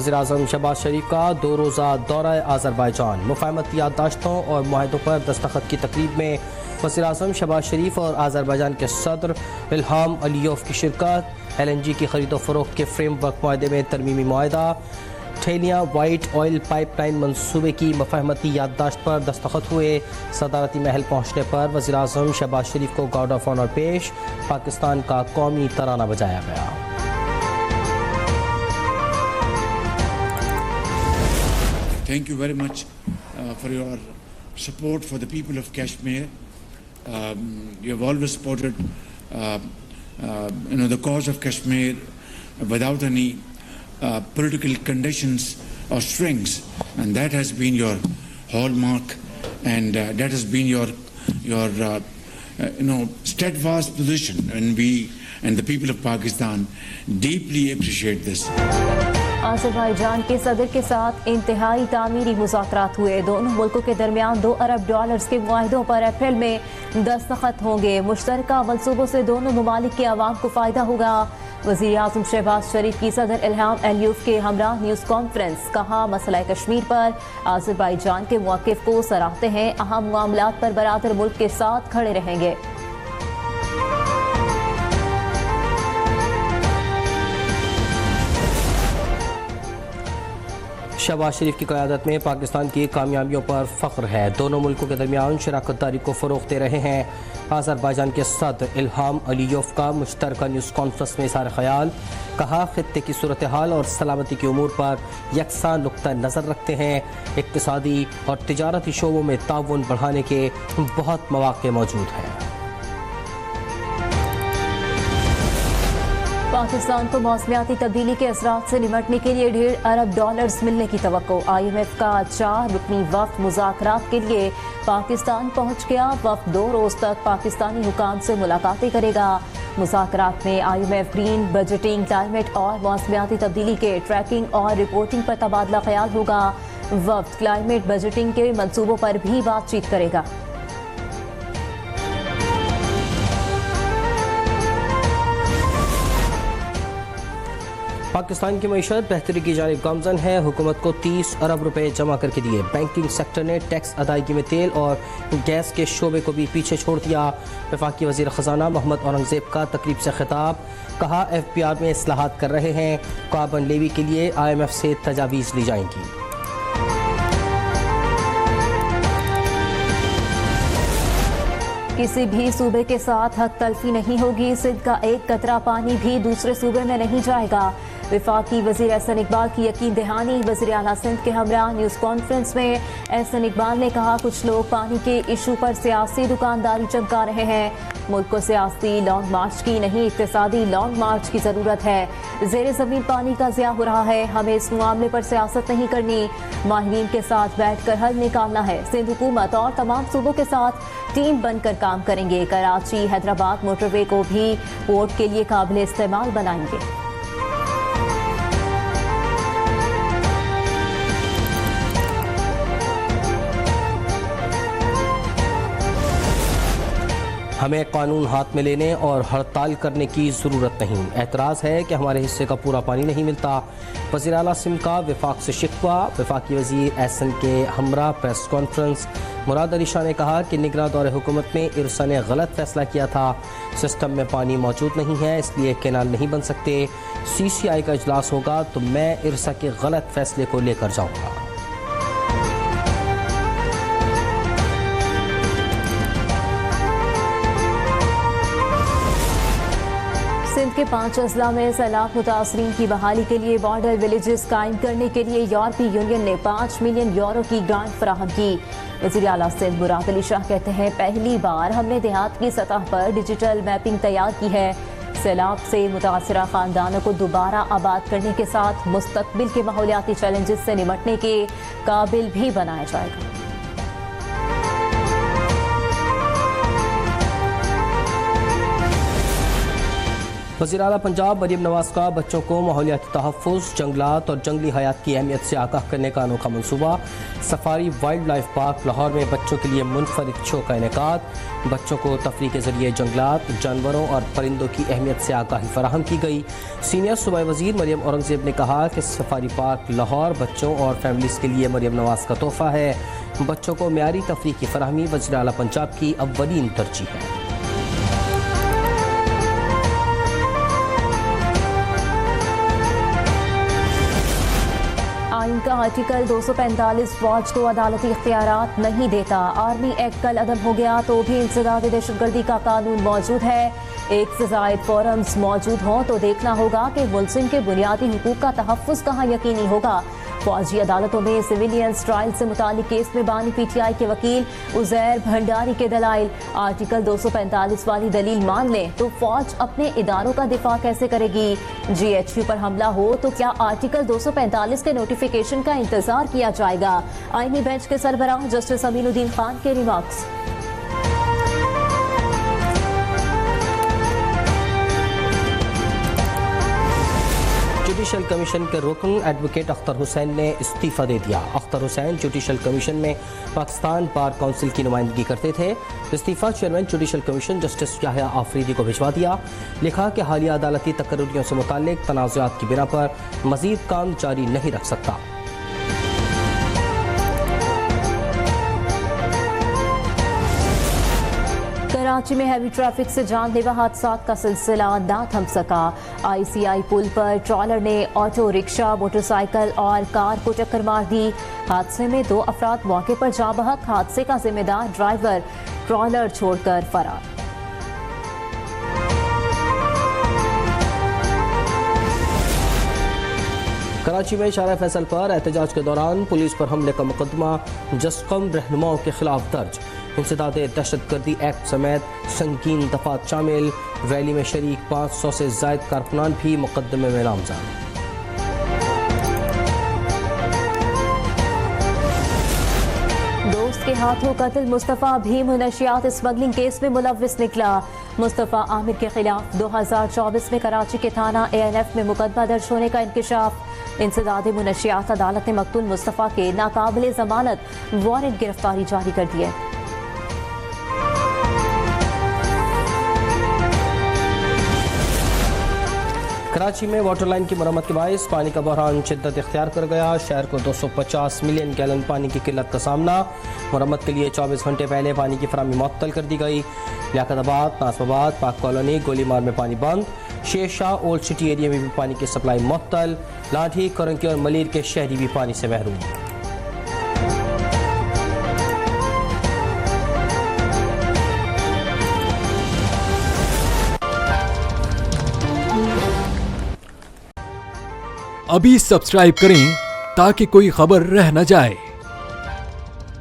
वज़ीर-ए-आज़म शहबाज शरीफ का 2 रोज़ा दौरा आज़रबाईजान। मुफ़ाहमती याददाश्तों और मुआहदों पर दस्तखत की तकरीब में वज़ीर-ए-आज़म शहबाज शरीफ और आज़रबाईजान के सदर इल्हाम अलीयोव की शिरकत। LNG की खरीदो फरोख्त के फ्रेमवर्क मुआहदे में तरमीमी मुआहदा। ठेलियाँ वाइट ऑयल पाइपलाइन मंसूबे की मुफ़ाहमती याददाश्त पर दस्तखत हुए। सदारती महल पहुँचने पर वज़ीर-ए-आज़म शहबाज शरीफ को गार्ड ऑफ ऑनर पेश। पाकिस्तान का कौमी तराना बजाया गया। Thank you very much for your support for the people of Kashmir. You have always supported, the cause of Kashmir without any political conditions or strings, and that has been your hallmark, and that has been your steadfast position, and we and the people of Pakistan deeply appreciate this. Azerbaijan के सदर के साथ इंतहाई तामीरी मुज़ाकरात हुए। दोनों मुल्कों के दरमियान $2 अरब के मुआहदों पर अप्रैल में दस्तखत होंगे। मुश्तरका मनसूबों से दोनों ममालिक के अवाम को फ़ायदा होगा। वज़ीर-ए-आज़म शहबाज शरीफ की सदर इल्हाम अलीयोव के हमरा न्यूज़ कॉन्फ्रेंस। कहा, मसला कश्मीर पर आज़रबाईजान के मौक़िफ़ को सराहते हैं। अहम मामलात पर बरादर मुल्क के साथ खड़े रहेंगे। शहबाज शरीफ की क़यादत में पाकिस्तान की कामयाबियों पर फ़ख्र है। दोनों मुल्कों के दरमियान शराकत दारी को फ़रोग़ दे रहे हैं। आज़रबाईजान के सदर इल्हाम अलीयोव का मुश्तरका न्यूज़ कॉन्फ्रेंस में इज़हार ख़याल। कहा, ख़ित्ते की सूरत हाल और सलामती के उमूर पर यकसा नुक्ता नज़र रखते हैं। इक़्तिसादी और तिजारती शोबों में ताउन बढ़ाने के बहुत मौक़े मौजूद हैं। पाकिस्तान को मौसमियाती तब्दीली के असरात से निपटने के लिए $1.5 अरब मिलने की तवक्को। IMF का 4 रुकनी वफ़द मुज़ाकरात के लिए पाकिस्तान पहुँच गया। वफ़द 2 रोज़ तक पाकिस्तानी हुकाम से मुलाकातें करेगा। मुज़ाकरात में IMF ग्रीन बजटिंग, क्लाइमेट और मौसमियाती तब्दीली के ट्रैकिंग और रिपोर्टिंग पर तबादला ख्याल होगा। वफ़द क्लाइमेट बजटिंग के मनसूबों पर भी बातचीत करेगा। पाकिस्तान की मईशत बेहतरी की जानिब गामज़न है। हुकूमत को 30 अरब रुपए जमा करके दिए। बैंकिंग सेक्टर ने टैक्स अदायगी में तेल और गैस के शोबे को भी पीछे छोड़ दिया। वफाकी वज़ीर ख़ज़ाना मोहम्मद औरंगज़ेब का तकरीब से खिताब। कहा, FPR में इस्लाहात कर रहे हैं। कार्बन लेवी के लिए IMF से तजावीज़ ली जाएंगी। किसी भी सूबे के साथ हक तलफी नहीं होगी। सिंध का एक कतरा पानी भी दूसरे सूबे में नहीं जाएगा। वफाकी वज़ीर एहसन इकबाल की यकीन दहानी। वज़ीर आला सिंध के हमरा न्यूज़ कॉन्फ्रेंस में एहसन इकबाल ने कहा, कुछ लोग पानी के इशू पर सियासी दुकानदारी चमका रहे हैं। मुल्क को सियासी लॉन्ग मार्च की नहीं, इक़्तिसादी लॉन्ग मार्च की ज़रूरत है। ज़ेर ज़मीन पानी का ज़िया हो रहा है। हमें इस मामले पर सियासत नहीं करनी, माहिरीन के साथ बैठ कर हल निकालना है। सिंध हुकूमत और तमाम सूबों के साथ टीम बनकर काम करेंगे। कराची हैदराबाद मोटरवे को भी पोर्ट के लिए काबिल इस्तेमाल बनाएंगे। हमें कानून हाथ में लेने और हड़ताल करने की ज़रूरत नहीं। एतराज़ है कि हमारे हिस्से का पूरा पानी नहीं मिलता। वज़ीर आला सिंध का वफाक से शिकवा। वफाकी वज़ीर एहसन के हमरा प्रेस कॉन्फ्रेंस। मुराद अली शाह ने कहा कि निगरां दौरे हुकूमत में इरसा ने गलत फैसला किया था। सिस्टम में पानी मौजूद नहीं है, इसलिए कैनाल नहीं बन सकते। CCI का इजलास होगा तो मैं इरसा के गलत फैसले को लेकर जाऊँगा। सिंध के 5 अजला में सैलाब मुतासरीन की बहाली के लिए बॉर्डर विलेजेस कायम करने के लिए यूरोपीय यूनियन ने €5 मिलियन की ग्रांट फराहम की। वज़ीर आला सिंध मुराद अली शाह कहते हैं, पहली बार हमने देहात की सतह पर डिजिटल मैपिंग तैयार की है। सैलाब से मुतासरा खानदानों को दोबारा आबाद करने के साथ मुस्तकबिल के माहौलियाती चैलेंजेस से निपटने के काबिल भी बनाया जाएगा। वज़ीर आला पंजाब मरियम नवाज का बच्चों को माहौलियाती तहफ़्फ़ुज़, जंगलात और जंगली हयात की अहमियत से आगाह करने का अनोखा मनसूबा। Safari wildlife park Lahore में बच्चों के लिए मुनफरिद शो का इनेकाद। बच्चों को तफरीह के ज़रिए जंगलात, जानवरों और परिंदों की अहमियत से आगाही फराहम की गई। सीनियर सूबाई वज़ीर मरियम औरंगज़ेब ने कहा कि सफारी पार्क लाहौर बच्चों और फैमिलीज़ के लिए मरियम नवाज का तोहफ़ा है। बच्चों को म्यारी तफरीह की फराहमी वज़ीर आला पंजाब की अव्वलीन तरजीह है। आइन का आर्टिकल 245 फौज को अदालती इख्तियारात नहीं देता। आर्मी एक्ट कल अदम हो गया तो भी इंसदाद दहशतगर्दी का कानून मौजूद है। एक से ज़ायद फोरम्स मौजूद हों तो देखना होगा कि मुल्ज़िम के बुनियादी हुकूक का तहफ़्फ़ुज़ कहाँ यकीनी होगा। फौजी अदालतों में सिविलियंस ट्रायल से मुतालिक केस में बानी PTI के वकील उज़ैर भंडारी के दलाइल। आर्टिकल 245 वाली दलील मान लें तो फौज अपने इदारों का दिफा कैसे करेगी। GHQ पर हमला हो तो क्या आर्टिकल 245 के नोटिफिकेशन का इंतजार किया जाएगा। आईनी बेंच के सरबराह जस्टिस अमीनुद्दीन खान के रिमार्क्स। जुडिशल कमीशन के रुकन एडवोकेट अख्तर हुसैन ने इस्तीफ़ा दे दिया। अख्तर हुसैन जुडिशल कमीशन में पाकिस्तान बार काउंसिल की नुमाइंदगी करते थे। इस्तीफ़ा chairman judicial commission justice Yahya Afridi को भिजवा दिया। लिखा कि हालिया अदालती तकर्रुरियों से मुताल्लिक तनाज़ुआत की बिना पर मज़ीद काम जारी नहीं रख सकता। कराची में हैवी ट्रैफिक से जानलेवा हादसात का सिलसिला ना थम सका। ICI पुल पर ट्रॉलर ने ऑटो रिक्शा, मोटरसाइकिल और कार को टक्कर मार दी। हादसे में 2 अफराद मौके पर जाँ बहक। हादसे का जिम्मेदार ड्राइवर ट्रॉलर छोड़कर फरार। कराची में इशारा फैसल पर एहतजाज के दौरान पुलिस पर हमले का मुकदमा जस्कम रहनुमाओं के खिलाफ दर्ज। इंसदाद दहशतगर्दी एक्ट समेत संगीन दफात शामिल। रैली में शरीक 500 से जायद कारकुनान भी मुकदमे में नामजद। दोस्त के हाथों कत्ल मुस्तफ़ा भीम नशियात स्मगलिंग केस में मुलव्विस निकला। मुस्तफ़ा आमिर के खिलाफ 2024 में कराची के थाना ANF में मुकदमा दर्ज होने का इंकशाफ। इंसदाद मुनशियात अदालत ने मकतूल मुस्तफ़ा के नाकाबिले जमानत वारंट गिरफ्तारी जारी कर दी है। कराची में वाटर लाइन की मरम्मत के बायस पानी का बहरान शिद्दत इख्तियार कर गया। शहर को 250 मिलियन गैलन पानी की किल्लत का सामना। मरम्मत के लिए 24 घंटे पहले पानी की फराहमी मुअत्तल कर दी गई। लियाकताबाद, नासबाबाद, पाक कॉलोनी, गोलीमार में पानी बंद। शेरशाह ओल्ड सिटी एरिया में भी पानी की सप्लाई मुअत्तल। लाठी, करंकी और मलीर के शहरी भी पानी से महरूम। अभी सब्सक्राइब करें ताकि कोई खबर रह न जाए।